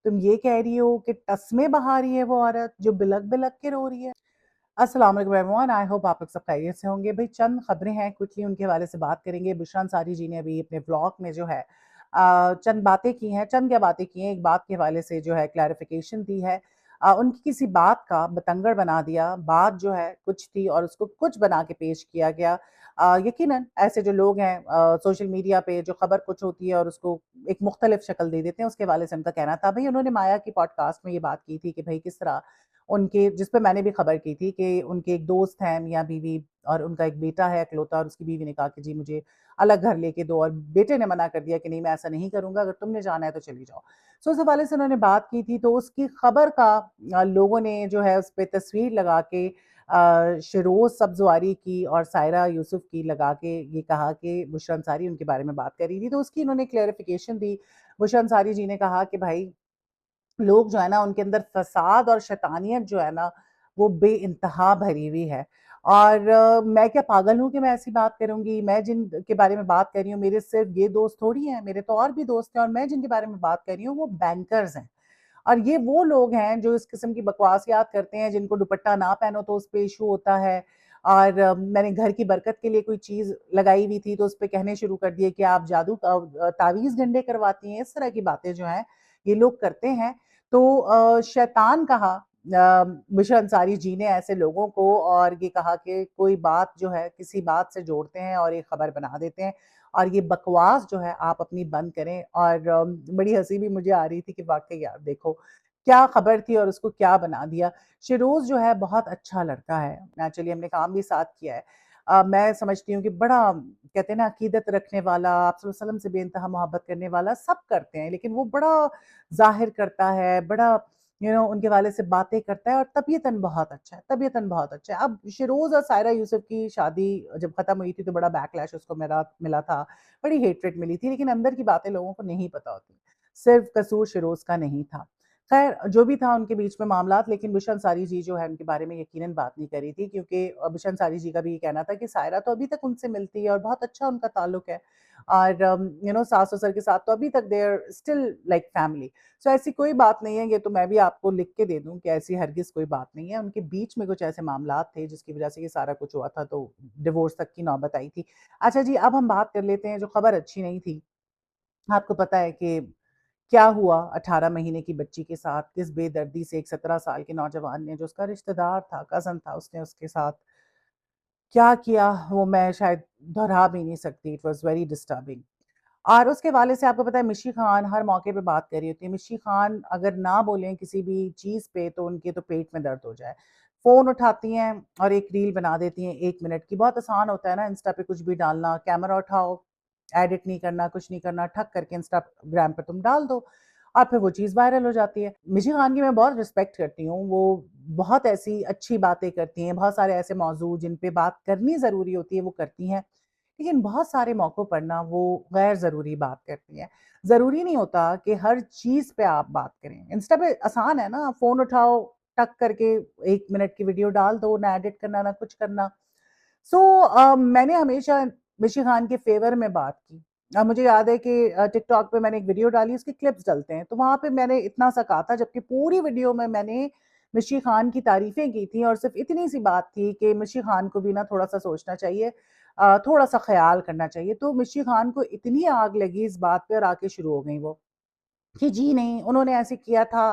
तुम ये कह रही हो कि तस्मे बहा रही है वो औरत जो बिलक-बिलक के रो रही है। अस्सलाम वालेकुम एवरीवन, आई होप आप लोग सब खैरियत से होंगे। भई चंद खबरें हैं, क्विकली उनके हवाले से बात करेंगे। बुशरा अंसारी जी ने अभी अपने व्लॉग में जो है चंद बातें की हैं। चंद क्या बातें की हैं, एक बात के हवाले से जो है क्लैरिफिकेशन दी है। उनकी किसी बात का बतंगड़ बना दिया। बात जो है कुछ थी और उसको कुछ बना के पेश किया गया। यकीनन ऐसे जो लोग हैं सोशल मीडिया पे जो खबर कुछ होती है और उसको एक मुख्तलिफ शक्ल दे देते हैं, उसके हवाले से उनका कहना था। भई उन्होंने माया की पॉडकास्ट में ये बात की थी कि भई किस तरह उनके, जिस पे मैंने भी खबर की थी कि उनके एक दोस्त हैं मियाँ-बीवी और उनका एक बेटा है इकलौता, और उसकी बीवी ने कहा कि जी मुझे अलग घर लेके दो, और बेटे ने मना कर दिया कि नहीं मैं ऐसा नहीं करूँगा, अगर तुमने जाना है तो चली जाओ। सो उस हवाले से उन्होंने बात की थी, तो उसकी खबर का लोगों ने जो है उस पे तस्वीर लगा के शिरोज़ सब्ज़वारी की और सायरा यूसुफ की लगा के ये कहा कि बुशरा अंसारी उनके बारे में बात कर रही थी, तो उसकी इन्होंने क्लैरिफ़िकेशन दी। बुशरा अंसारी जी ने कहा कि भाई लोग जो है ना उनके अंदर फ़साद और शैतानियत जो है ना वो बेइंतहा भरी हुई है। और मैं क्या पागल हूँ कि मैं ऐसी बात करूँगी? मैं जिन के बारे में बात कर रही हूँ, मेरे सिर्फ़ ये दोस्त थोड़ी हैं, मेरे तो और भी दोस्त हैं, और मैं जिनके बारे में बात कर रही हूँ वो बैंकर्स हैं। और ये वो लोग हैं जो इस किस्म की बकवासियात करते हैं, जिनको दुपट्टा ना पहनो तो उस पे इश्यू होता है। और मैंने घर की बरकत के लिए कोई चीज़ लगाई हुई थी तो उस पे कहने शुरू कर दिए कि आप जादू का तावीज़ गंडे करवाती हैं। इस तरह की बातें जो हैं ये लोग करते हैं। तो शैतान कहा बुशरा अंसारी जी ने ऐसे लोगों को, और ये कहा कि कोई बात जो है किसी बात से जोड़ते हैं और एक खबर बना देते हैं, और ये बकवास जो है आप अपनी बंद करें। और बड़ी हँसी भी मुझे आ रही थी कि वाक़ई यार देखो, क्या खबर थी और उसको क्या बना दिया। शिरोज़ जो है बहुत अच्छा लड़का है, एक्चुअली हमने काम भी साथ किया है। मैं समझती हूँ कि बड़ा कहते हैं ना अक़ीदत रखने वाला, आप सल्लल्लाहु अलैहि वसल्लम से बेइंतहा मोहब्बत करने वाला, सब करते हैं, लेकिन वो बड़ा ज़ाहिर करता है, बड़ा उनके वाले से बातें करता है, और तबीयतन बहुत अच्छा है, तबीयतन बहुत अच्छा है। अब शिरोज़ और सायरा यूसुफ की शादी जब ख़त्म हुई थी तो बड़ा बैकलैश उसको मिला मिला था, बड़ी हेट्रेड मिली थी, लेकिन अंदर की बातें लोगों को नहीं पता होती। सिर्फ़ कसूर शिरोज़ का नहीं था। ख़ैर जो भी था उनके बीच में मामलात, लेकिन बुशरा अंसारी जी जो है उनके बारे में यकीनन बात नहीं करी थी, क्योंकि बुशरा अंसारी जी का भी ये कहना था कि सायरा तो अभी तक उनसे मिलती है और बहुत अच्छा उनका ताल्लुक है, और सास-ससुर के साथ तो अभी तक they are still like family. So ऐसी कोई बात नहीं है, ये तो मैं भी आपको लिख के दे दूँ कि ऐसी हरगिज़ कोई बात नहीं है। उनके बीच में कुछ ऐसे मामलात थे जिसकी वज़ह से ये सारा कुछ हुआ था, तो डिवोर्स तक की नौबत आई थी। अच्छा जी, अब हम बात कर लेते हैं जो खबर अच्छी नहीं थी। आपको पता है कि क्या हुआ 18 महीने की बच्ची के साथ, किस बेदर्दी से एक 17 साल के नौजवान ने, जो उसका रिश्तेदार था, कज़न था, उसने उसके साथ क्या किया वो मैं शायद दोहरा भी नहीं सकती। It was very disturbing. और उसके हवाले से आपको पता है मिशी खान हर मौके पे बात कर रही होती है। मिशी खान अगर ना बोलें किसी भी चीज़ पे तो उनके तो पेट में दर्द हो जाए। फ़ोन उठाती हैं और एक रील बना देती हैं 1 मिनट की। बहुत आसान होता है ना इंस्टा पे कुछ भी डालना, कैमरा उठाओ, एडिट नहीं करना, कुछ नहीं करना, ठक करके इंस्टाग्राम पे तुम डाल दो और फिर वो चीज़ वायरल हो जाती है। मिशी खान की मैं बहुत रिस्पेक्ट करती हूँ, वो बहुत ऐसी अच्छी बातें करती हैं, बहुत सारे ऐसे मौज़ू जिन पे बात करनी ज़रूरी होती है वो करती हैं। लेकिन बहुत सारे मौक़ों पर ना वो गैर ज़रूरी बात करती हैं। ज़रूरी नहीं होता कि हर चीज़ पे आप बात करें। इंस्टा पे आसान है ना, फ़ोन उठाओ, टक करके 1 मिनट की वीडियो डाल दो, ना एडिट करना, ना कुछ करना। सो मैंने हमेशा मिशी खान के फ़ेवर में बात की। मुझे याद है कि टिकटॉक पे मैंने एक वीडियो डाली, उसके क्लिप्स डलते हैं, तो वहाँ पे मैंने इतना सा कहा था, जबकि पूरी वीडियो में मैंने मिशी खान की तारीफ़ें की थी और सिर्फ़ इतनी सी बात थी कि मिशी खान को भी ना थोड़ा-सा सोचना चाहिए, थोड़ा-सा ख़्याल करना चाहिए। तो मिशी खान को इतनी आग लगी इस बात पे और आके शुरू हो गई वो कि जी नहीं, उन्होंने ऐसे किया था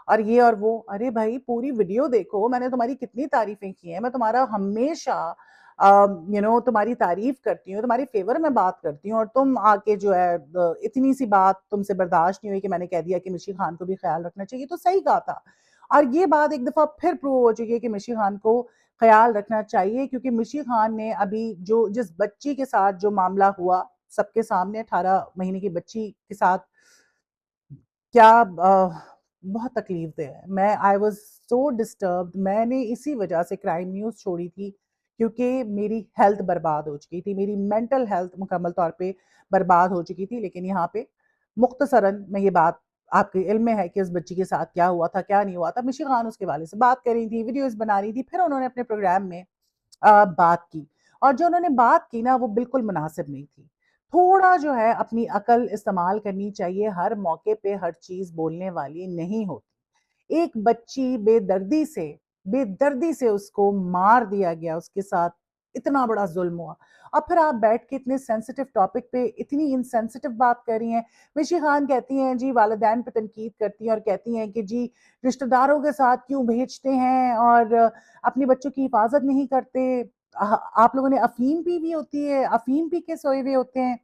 और ये और वो। अरे भाई पूरी वीडियो देखो, मैंने तुम्हारी कितनी तारीफ़ें की हैं, मैं तुम्हारा हमेशा तुम्हारी तारीफ़ करती हूँ, तुम्हारे फ़ेवर में बात करती हूँ, और तुम आके जो है इतनी सी बात तुमसे बर्दाश्त नहीं हुई कि मैंने कह दिया कि मिशी खान को भी ख़्याल रखना चाहिए, तो सही कहा था। और ये बात एक दफ़ा फिर प्रूव हो चुकी है कि मिशी खान को ख़्याल रखना चाहिए, क्योंकि मिशी खान ने अभी जो जिस बच्ची के साथ जो मामला हुआ, सबके सामने 18 महीने की बच्ची के साथ क्या बहुत तकलीफ़देह है। मैं आई वाज़ सो डिस्टर्ब्ड। मैंने इसी वजह से क्राइम न्यूज़ छोड़ी थी, क्योंकि मेरी हेल्थ बर्बाद हो चुकी थी, मेरी मेंटल हेल्थ मुकम्मल तौर पे बर्बाद हो चुकी थी। लेकिन यहाँ पे मुख्तसरन मैं ये बात, आपके इल्म में है कि उस बच्ची के साथ क्या हुआ था, क्या नहीं हुआ था। मिशी खान उसके हवाले से बात कर रही थी, वीडियोज़ बना रही थी, फिर उन्होंने अपने प्रोग्राम में बात की, और जो उन्होंने बात की ना वो बिल्कुल मुनासिब नहीं थी। थोड़ा जो है अपनी अकल इस्तेमाल करनी चाहिए, हर मौके पे हर चीज़ बोलने वाली नहीं होती। एक बच्ची बेदर्दी से उसको मार दिया गया, उसके साथ इतना बड़ा ज़ुल्म हुआ और फिर आप बैठ के इतने सेंसिटिव टॉपिक पे इतनी इनसेंसिटिव बात कर रही हैं। मिशी खान कहती हैं जी वालिदैन पे तनकीद करती हैं और कहती हैं कि जी रिश्तेदारों के साथ क्यों भेजते हैं और अपने बच्चों की हिफाज़त नहीं करते। आप लोगों ने अफ़ीम पी हुई होती है, अफ़ीम पी के सोए हुए होते हैं।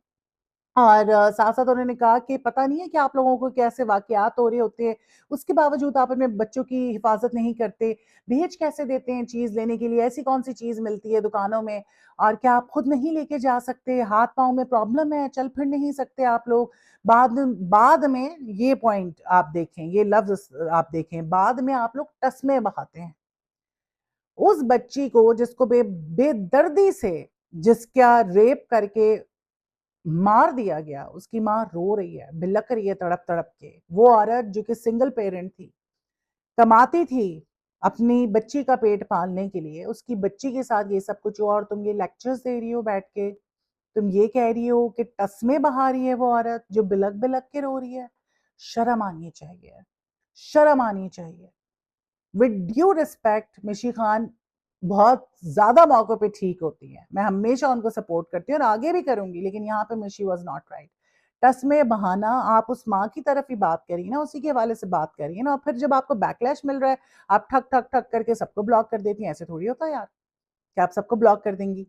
और साथ-साथ उन्होंने कहा कि पता नहीं है कि आप लोगों को कैसे वाक़यात हो रहे होते हैं, उसके बावजूद आप अपने बच्चों की हिफाज़त नहीं करते, भेज कैसे देते हैं चीज़ लेने के लिए, ऐसी कौन-सी चीज़ मिलती है दुकानों में और क्या आप खुद नहीं लेके जा सकते, हाथ-पाँव में प्रॉब्लम है, चल-फिर नहीं सकते आप लोग। बाद में ये पॉइंट आप देखें, ये लफ्ज़ आप देखें, बाद में आप लोग तस्मे बहाते हैं। उस बच्ची को जिसको बेदर्दी से जिसका रेप करके मार दिया गया, उसकी माँ रो रही है, बिलक रही है तड़प-तड़प के। वो औरत जो कि सिंगल पेरेंट थी, कमाती थी अपनी बच्ची का पेट पालने के लिए, उसकी बच्ची के साथ ये सब कुछ हुआ और तुम ये लेक्चर्स दे रही हो बैठ के। तुम ये कह रही हो कि तस्मे बहा रही है वो औरत जो बिलक-बिलक के रो रही है। शर्म आनी चाहिए, शर्म आनी चाहिए। विद ड्यू रिस्पेक्ट मिशी खान बहुत ज़्यादा मौकों पे ठीक होती हैं। मैं हमेशा उनको सपोर्ट करती हूँ और आगे भी करूँगी, लेकिन यहाँ पे मिशी वाज़ नॉट राइट। टस्मे बहाना आप उस माँ की तरफ ही बात करिए ना, उसी के हवाले से बात करिए ना और फिर जब आपको बैकलैश मिल रहा है, आप ठक, ठक, ठक करके सबको ब्लॉक कर देती हैं, ऐसे थोड़ी होता है यार, कि आप सबको ब्लॉक कर देंगी।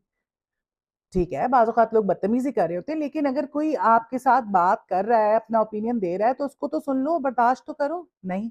ठीक है, बाज़ औक़ात लोग बदतमीज़ी कर रहे होते हैं, लेकिन अगर कोई आपके साथ बात कर रहा है, अपना ओपिनियन दे रहा है, तो उसको तो सुन लो, बर्दाश्त तो करो। नहीं।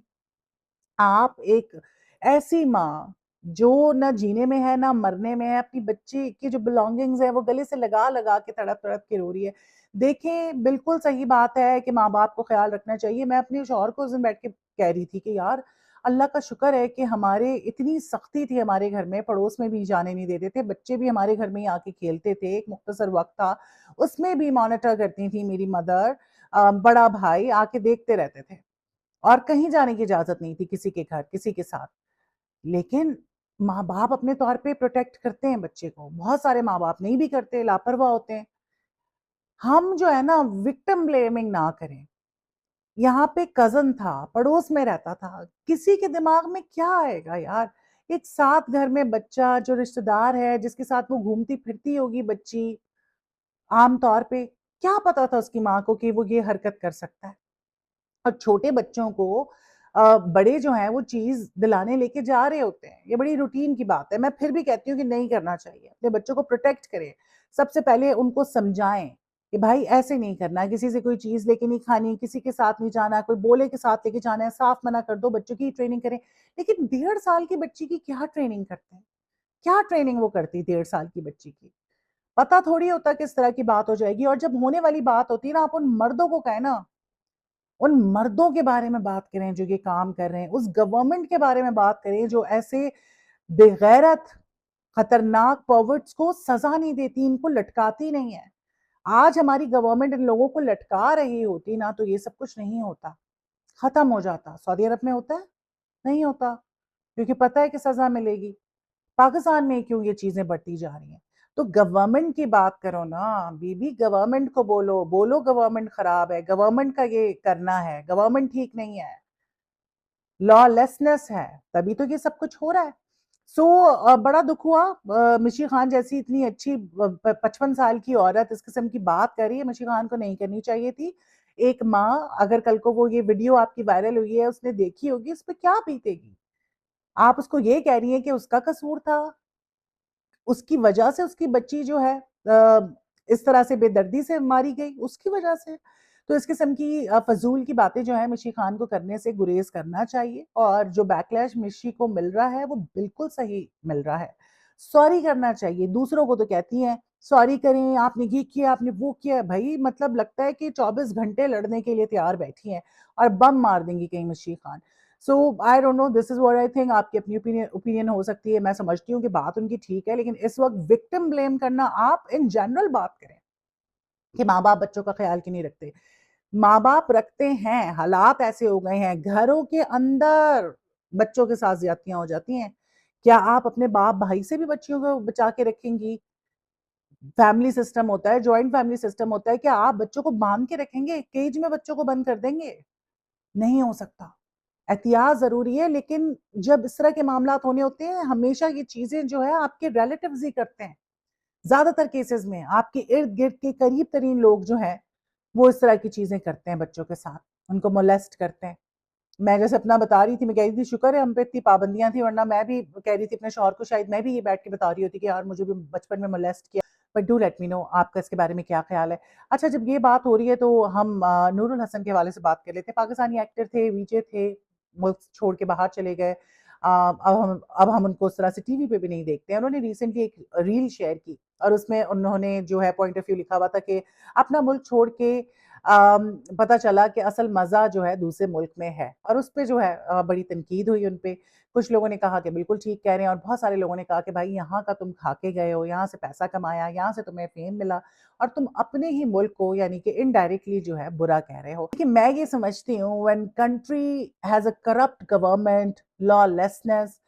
आप एक ऐसी माँ जो ना जीने में है, ना मरने में है, अपनी बच्ची की जो बिलॉन्गिंग्स हैं, वो गले से लगा-लगा के तड़प-तड़प के रो रही है। देखें, बिल्कुल सही बात है कि माँ-बाप को ख़्याल रखना चाहिए। मैं अपने शौहर को उस दिन बैठ के कह रही थी कि यार, अल्लाह का शुक्र है कि हमारे इतनी सख्ती थी हमारे घर में, पड़ोस में भी जाने नहीं देते थे। बच्चे भी हमारे घर में ही आके खेलते थे, एक मुख्तसर वक़्त था, उसमें भी मॉनिटर करती थी मेरी मदर। बड़ा भाई आके देखते रहते थे। और कहीं जाने की इजाज़त नहीं थी किसी के घर, किसी के साथ। लेकिन माँ-बाप अपने तौर पे प्रोटेक्ट करते हैं बच्चे को। बहुत सारे माँ-बाप नहीं भी करते, लापरवाह होते हैं। हम जो है ना विक्टिम ब्लेमिंग ना करें। यहाँ पे कज़न था, पड़ोस में रहता था, किसी के दिमाग में क्या आएगा यार? एक साथ घर में बच्चा जो रिश्तेदार है, जिसके साथ वो घूमती-फिरती होगी बच्ची, आम तौर पे, क्या पता था उसकी माँ को कि वो ये हरकत कर सकता है? और छोटे बच्चों को बड़े जो हैं वो चीज़ दिलाने लेके जा रहे होते हैं। ये बड़ी रूटीन की बात है। मैं फिर भी कहती हूँ कि नहीं करना चाहिए। अपने बच्चों को प्रोटेक्ट करें। सबसे पहले उनको समझाएँ कि भाई ऐसे नहीं करना है, किसी से कोई चीज़ लेके नहीं खानी, किसी के साथ नहीं जाना, कोई बोले के साथ लेके जाना है, साफ मना कर दो, बच्चों की ट्रेनिंग करें। लेकिन 1.5 साल की बच्ची की क्या ट्रेनिंग करते हैं? क्या ट्रेनिंग वो करती 1.5 साल की बच्ची की? पता थोड़ी होता किस तरह की बात हो जाएगी और जब होने वाली बात होती है ना, आप उन मर्दों को कहें ना उन मर्दों के बारे में बात करें जो ये काम कर रहे हैं, उस गवर्नमेंट के बारे में बात करें जो ऐसे बेगैरत, खतरनाक परवर्ट्स को सज़ा नहीं देती, इनको लटकाती नहीं है। आज हमारी गवर्नमेंट इन लोगों को लटका रही होती ना तो ये सब कुछ नहीं होता, खत्म हो जाता। सऊदी अरब में होता है? नहीं होता, क्योंकि पता है कि सज़ा मिलेगी। पाकिस्तान में क्यों ये चीज़ें बढ़ती जा रही हैं? तो गवर्नमेंट की बात करो ना, बीबी गवर्नमेंट को बोलो, बोलो गवर्नमेंट खराब है, गवर्नमेंट का ये करना है, गवर्नमेंट ठीक नहीं है, लॉलेसनेस है, तभी तो ये सब कुछ हो रहा है। बड़ा दुःख हुआ मिशी खान जैसी इतनी अच्छी 55 साल की औरत इस किस्म की बात कर रही है, मिशी खान को नहीं करनी चाहिए थी। एक माँ अगर कल को वो ये वीडियो आपकी वायरल हुई है, उसने देखी होगी, उस पे क्या बीतेगी? आप उसको ये कह रही हैं कि उसका कसूर था, उसकी वजह से उसकी बच्ची जो है इस तरह से बेदर्दी से मारी गई, उसकी वजह से। तो इस किस्म की फ़ज़ूल की बातें जो हैं मिशी खान को करने से गुरेज़ करना चाहिए और जो बैकलैश मिशी को मिल रहा है वो बिल्कुल सही मिल रहा है। सॉरी करना चाहिए, दूसरों को तो कहती हैं सॉरी करें, आपने ये किया, आपने वो किया। भई मतलब लगता है कि 24 घंटे लड़ने के लिए तैयार बैठी हैं और बम मार देंगी कहीं Mishi Khan. So I don't know this is what I think आपकी अपनी ओपिनियन हो सकती है। मैं समझती हूँ कि बात उनकी ठीक है, लेकिन इस वक़्त विक्टिम ब्लेम करना आप इन जनरल बात करें कि माँ-बाप बच्चों का ख़्याल क्यों नहीं रखते। माँ-बाप रखते हैं, हालात ऐसे हो गए हैं, घरों के अंदर बच्चों के साथ ज़्यादतियाँ हो जाती हैं। क्या आप अपने बाप-भाई से भी बच्चियों को बचा के रखेंगी? फैमिली सिस्टम होता है, जॉइंट फैमिली सिस्टम होता है, क्या आप बच्चों को बाँध के रखेंगे? केज में बच्चों को बंद कर देंगे? नहीं हो सकता। एहतियात ज़रूरी है, लेकिन जब इस तरह के मामलात होने होते हैं, हमेशा ये चीज़ें जो है आपके रिलेटिव्स ही करते हैं। ज़्यादातर केसेज़ में आपके इर्द-गिर्द के करीब-तरीन लोग जो हैं, वो इस तरह की चीज़ें करते हैं बच्चों के साथ, उनको मोलेस्ट करते हैं। मैं जैसे अपना बता रही थी, मैं कह रही थी शुक्र है हम पे इतनी पाबंदियाँ थी, वरना मैं भी कह रही थी अपने शौहर को, शायद मैं भी ये बैठ के बता रही होती कि यार मुझे भी बचपन में मोलेस्ट किया। But do let me know आपका इसके बारे में क्या ख़्याल है? अच्छा, जब ये बात हो रही है तो हम नूरुल हसन के हवाले से बात कर लेते हैं। पाकिस्तानी एक्टर थे, वीजे थे, मुल्क छोड़ के बाहर चले गए। अब हम उनको उस तरह से टीवी पे भी नहीं देखते हैं। उन्होंने रिसेंटली एक रील शेयर की और उसमें उन्होंने जो है पॉइंट ऑफ व्यू लिखा हुआ था कि अपना मुल्क छोड़ के पता चला कि असल मज़ा जो है दूसरे मुल्क में है, और उस पे जो है बड़ी तनकीद हुई उन पे। कुछ लोगों ने कहा कि बिल्कुल ठीक कह रहे हैं, और बहुत सारे लोगों ने कहा कि भाई यहाँ का तुम खा के गए हो, यहाँ से पैसा कमाया, यहाँ से तुम्हें फ़ेम मिला और तुम अपने ही मुल्क को यानी कि इनडायरेक्टली जो है बुरा कह रहे हो। देखिए, मैं ये समझती हूँ when country has a corrupt government, lawlessness,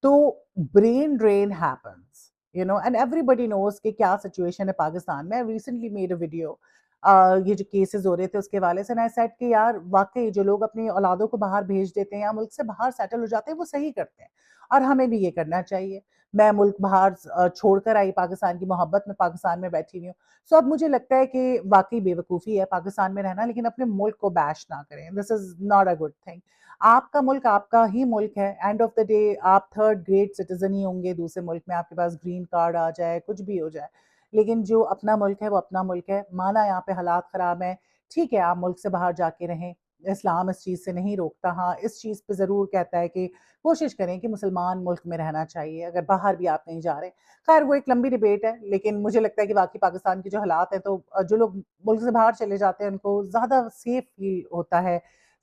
तो brain drain happens, and everybody knows कि क्या सिचुएशन है पाकिस्तान में। I recently made a video, ये जो केसेस हो रहे थे उसके हवाले से, एंड आई सेड कि यार वाक़ई जो लोग अपनी औलादों को बाहर भेज देते हैं या मुल्क से बाहर सेटल हो जाते हैं, वो सही करते हैं और हमें भी ये करना चाहिए। मैं मुल्क बाहर छोड़कर आई, पाकिस्तान की मोहब्बत में पाकिस्तान में बैठी हुई हूँ। सो अब मुझे लगता है कि वाक़ई बेवकूफ़ी है पाकिस्तान में रहना, लेकिन अपने मुल्क को बैश ना करें। This is not a good thing. आपका मुल्क आपका ही मुल्क है। एंड ऑफ द डे आप थर्ड ग्रेड सिटीज़न ही होंगे दूसरे मुल्क में, आपके पास ग्रीन कार्ड आ जाए, कुछ भी हो जाए। लेकिन जो अपना मुल्क है वो अपना मुल्क है। माना यहाँ पे हालात ख़राब हैं, ठीक है आप मुल्क से बाहर जाके रहें। इस्लाम इस चीज़ से नहीं रोकता। हाँ, इस चीज़ पे ज़रूर कहता है कि कोशिश करें कि मुसलमान मुल्क में रहना चाहिए, अगर बाहर भी आप नहीं जा रहे। ख़ैर वो एक लंबी डिबेट है, लेकिन मुझे लगता है कि वाक़ई पाकिस्तान के जो हालात हैं, तो जो लोग मुल्क से बाहर चले जाते हैं उनको ज़्यादा सेफ़ फ़ील होता है,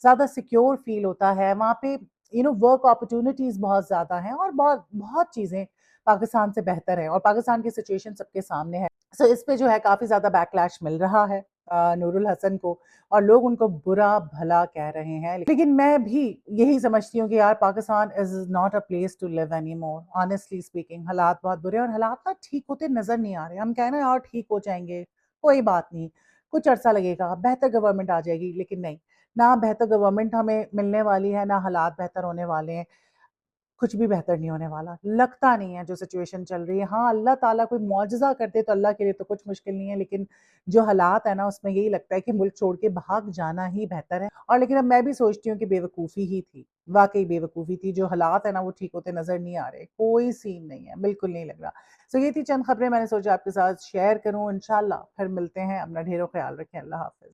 ज़्यादा सिक्योर फ़ील होता है। वहाँ पे वर्क अपॉर्च्युनिटीज़ बहुत ज़्यादा हैं और बहुत बहुत चीज़ें पाकिस्तान से बेहतर हैं, और पाकिस्तान की सिचुएशन सबके सामने है। सो इस पे जो है काफ़ी ज़्यादा बैकलैश मिल रहा है नूरुल हसन को, और लोग उनको बुरा-भला कह रहे हैं। लेकिन मैं भी यही समझती हूँ कि यार Pakistan is not a place to live anymore, honestly speaking. हालात बहुत बुरे हैं और हालात ना ठीक होते नज़र नहीं आ रहे। हम कहें ना यार ठीक हो जाएँगे, कोई बात नहीं, कुछ अरसा लगेगा, बेहतर गवर्नमेंट आ जाएगी, लेकिन नहीं, ना बेहतर गवर्नमेंट हमें मिलने वाली है, ना हालात बेहतर होने वाले हैं। कुछ भी बेहतर नहीं होने वाला। लगता नहीं है जो सिचुएशन चल रही है। हाँ, अल्लाह ताला कोई मौजज़ा कर दे तो अल्लाह के लिए तो कुछ मुश्किल नहीं है, लेकिन जो हालात है ना उसमें यही लगता है कि मुल्क छोड़ के भाग जाना ही बेहतर है। और लेकिन अब मैं भी सोचती हूँ कि बेवकूफ़ी ही थी, वाक़ई बेवकूफ़ी थी। जो हालात है ना वो ठीक होते नज़र नहीं आ रहे, कोई सीन नहीं है, बिल्कुल नहीं लग रहा। सो ये थी चंद खबरें मैंने सोचा आपके साथ शेयर करूँ। इंशाअल्लाह फिर मिलते हैं। अपना ढेरों ख़्याल रखें। अल्लाह हाफ़िज़।